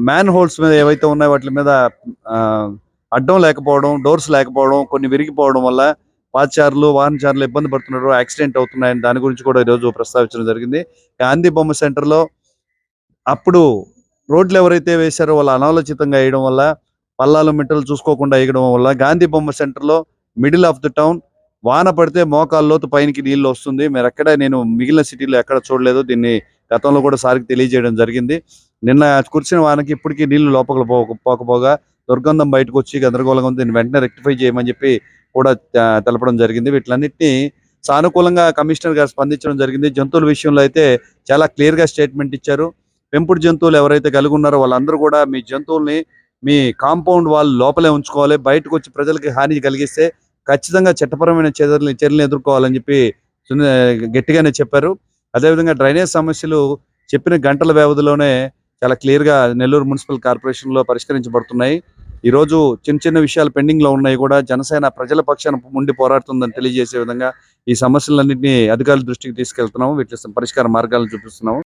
Man holes మీద ఏవైతే ఉన్నాయో వాటి మీద అడ్డం లేకపోవడం, డోర్స్ లేకపోవడం, కొన్ని విరిగిపోవడం వల్ల పాదచారులు, వాహనచారులు ఇబ్బంది పడుతున్నారు, యాక్సిడెంట్ అవుతున్నాయని దాని గురించి కూడా ఈరోజు ప్రస్తావించడం జరిగింది. గాంధీ బొమ్మ సెంటర్లో అప్పుడు రోడ్లు ఎవరైతే వేశారో వాళ్ళు అనాలోచితంగా వేయడం వల్ల, పల్లాలు మిట్టలు చూసుకోకుండా వేయడం వల్ల గాంధీ బొమ్మ సెంటర్లో మిడిల్ ఆఫ్ ది టౌన్ వాన పడితే మోకాళ్ళ లోతు పైనకి నీళ్ళు వస్తుంది. నేను మిగిలిన సిటీలో ఎక్కడ చూడలేదు. దీన్ని గతంలో కూడా సారికి తెలియజేయడం జరిగింది. నిన్న కురిసిన వానకి ఇప్పటికీ నీళ్లు లోపల పోకపోగా దుర్గంధం బయటకు వచ్చి గందరగోళంగా ఉంది. దీన్ని వెంటనే రెక్టిఫై చేయమని చెప్పి కూడా తెలపడం జరిగింది. వీటిలన్నింటినీ సానుకూలంగా కమిషనర్ గారు స్పందించడం జరిగింది. జంతువుల విషయంలో అయితే చాలా క్లియర్ గా స్టేట్మెంట్ ఇచ్చారు. పెంపుడు జంతువులు ఎవరైతే కలిగి ఉన్నారో వాళ్ళందరూ కూడా మీ జంతువుల్ని మీ కాంపౌండ్ వాల్ లోపలే ఉంచుకోవాలి. బయటకు వచ్చి ప్రజలకి హాని కలిగిస్తే ఖచ్చితంగా చట్టపరమైన చర్యలు ఎదుర్కోవాలని చెప్పి గట్టిగానే చెప్పారు. అదేవిధంగా డ్రైనేజ్ సమస్యలు చెప్పిన గంటల వ్యవధిలోనే చాలా క్లియర్ గా నెల్లూరు మున్సిపల్ కార్పొరేషన్ లో పరిష్కరించబడుతున్నాయి. ఈ రోజు చిన్న చిన్న విషయాలు పెండింగ్ లో ఉన్నాయి కూడా జనసేన ప్రజల పక్షాన ముండి పోరాడుతుందని తెలియజేసే విధంగా ఈ సమస్యలన్నింటినీ అధికారుల దృష్టికి తీసుకెళ్తున్నాము. వీటి పరిష్కార మార్గాలను చూపిస్తున్నాము.